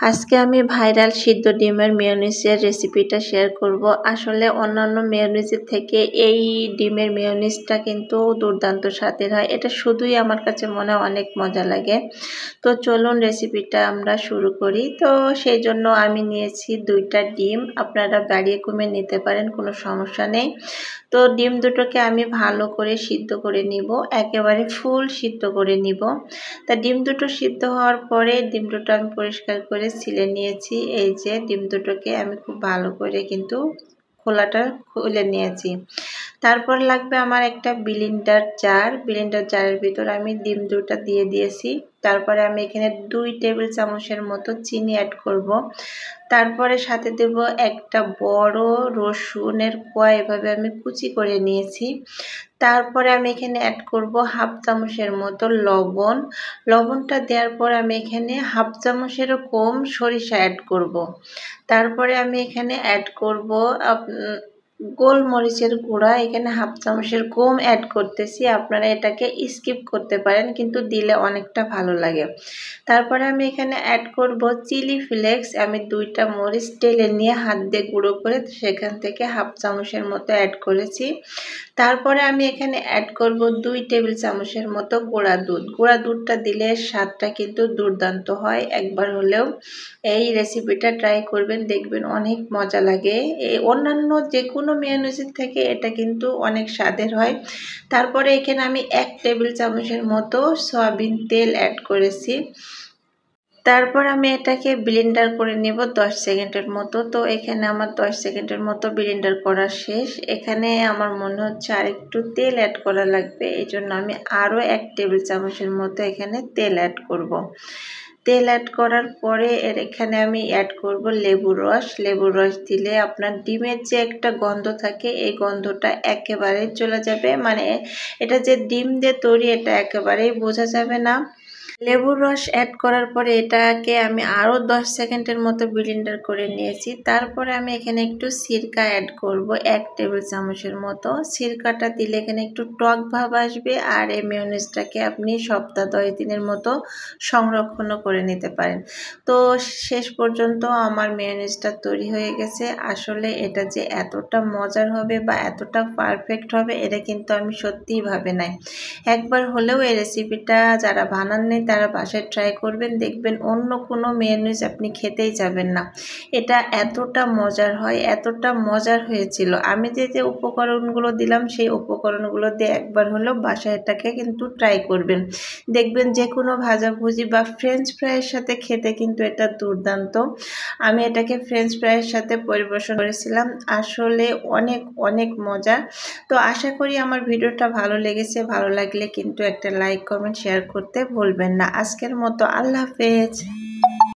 আজকে আমি ভাইরাল সিদ্ধ ডিমের মেয়োনিজের রেসিপিটা শেয়ার করব। আসলে অন্যান্য মেয়োনিজের থেকে এই ডিমের মেয়োনিজটা কিন্তু দুর্দান্ত স্বাদের হয়। এটা শুধুই আমার কাছে মনে হয় অনেক মজা লাগে। তো চলুন রেসিপিটা আমরা শুরু করি। তো সেই জন্য আমি নিয়েছি 2টা ডিম। আপনারা বাড়িয়ে কমিয়ে নিতে পারেন, কোনো সমস্যা নেই। তো ডিম দুটোকে আমি ভালো করে সিদ্ধ করে নিব, একেবারে ফুল সিদ্ধ করে নিব। তা ডিম দুটো সিদ্ধ হওয়ার পরে ডিম দুটো আমি পরিষ্কার করে ছিলে নিয়েছি। এই যে ডিম দুটোকে আমি খুব ভালো করে কিন্তু খোলাটা খুলে নিয়েছি। তারপর লাগবে আমার একটা ব্লেন্ডার জার। ব্লেন্ডার জারের ভিতর আমি ডিম দুটো দিয়ে দিয়েছি। তারপরে আমি এখানে 2 টেবিল চামচের মতো চিনি অ্যাড করব। তারপরে সাথে দেব একটা বড় রসুনের কোয়া, এভাবে আমি কুচি করে নিয়েছি। তারপরে আমি এখানে অ্যাড করব হাফ চামচের মতো লবণ। লবণটা দেওয়ার পর আমি এখানে হাফ চামচেরও কম সরিষা অ্যাড করব। তারপরে আমি এখানে অ্যাড করব গোলমরিচের গুঁড়া। এখানে হাফ চামচের কম অ্যাড করতেছি, আপনারা এটাকে স্কিপ করতে পারেন, কিন্তু দিলে অনেকটা ভালো লাগে। তারপরে আমি এখানে অ্যাড করব চিলি ফ্লেক্স। আমি 2টা মরিচ টেলে নিয়ে হাত দিয়ে গুঁড়ো করে সেখান থেকে হাফ চামচের মতো অ্যাড করেছি। তারপরে আমি এখানে অ্যাড করব 2 টেবিল চামচের মতো গুঁড়া দুধ। গুঁড়া দুধটা দিলে স্বাদটা কিন্তু দুর্দান্ত হয়। একবার হলেও এই রেসিপিটা ট্রাই করবেন, দেখবেন অনেক মজা লাগে। এই অন্যান্য যে কোনো মেয়োনিজের থেকে এটা কিন্তু অনেক স্বাদের হয়। তারপরে এখানে আমি 1 টেবিল চামচের মতো সয়াবিন তেল অ্যাড করেছি। তারপর আমি এটাকে ব্লেন্ডার করে নেব 10 সেকেন্ডের মতো। তো এখানে আমার 10 সেকেন্ডের মতো ব্লেন্ডার করা শেষ। এখানে আমার মনে হচ্ছে আর একটু তেল অ্যাড করা লাগবে, এই জন্য আমি আরও 1 টেবিল চামচের মতো এখানে তেল অ্যাড করব। তেল অ্যাড করার পরে এখানে আমি অ্যাড করব লেবুর রস। লেবুর রস দিলে আপনার ডিমের যে একটা গন্ধ থাকে, এই গন্ধটা একেবারে চলে যাবে। মানে এটা যে ডিম দিয়ে তৈরি এটা একেবারেই বোঝা যাবে না। লেবুর রস অ্যাড করার পরে এটাকে আমি আরও 10 সেকেন্ডের মতো ব্লেন্ডার করে নিয়েছি। তারপরে আমি এখানে একটু সিরকা অ্যাড করব 1 টেবিল চামচের মতো। সিরকাটা দিলে এখানে একটু টক ভাব আসবে, আর এই মেয়োনিজটাকে আপনি সপ্তাহ 10 দিনের মতো সংরক্ষণও করে নিতে পারেন। তো শেষ পর্যন্ত আমার মেয়োনিজটা তৈরি হয়ে গেছে। আসলে এটা যে এতটা মজার হবে বা এতটা পারফেক্ট হবে এটা কিন্তু আমি সত্যিই ভাবি নাই। একবার হলেও এই রেসিপিটা যারা বানাননি তারা বাসায় ট্রাই করবেন, দেখবেন অন্য কোনো মেয়োনিজ আপনি খেতেই যাবেন না। এটা এতটা মজার হয়, এতটা মজার হয়েছিল। আমি যে উপকরণগুলো দিলাম সেই উপকরণগুলো দিয়ে একবার হলেও বাসায় এটাকে কিন্তু ট্রাই করবেন, দেখবেন যে কোনো ভাজাভুজি বা ফ্রেঞ্চ ফ্রাইয়ের সাথে খেতে কিন্তু এটা দুর্দান্ত। আমি এটাকে ফ্রেঞ্চ ফ্রাইয়ের সাথে পরিবেশন করেছিলাম। আসলে অনেক অনেক মজা। তো আশা করি আমার ভিডিওটা ভালো লেগেছে। ভালো লাগলে কিন্তু একটা লাইক, কমেন্ট, শেয়ার করতে ভুলবেন না। আজকের মতো আল্লাহ হাফেজ।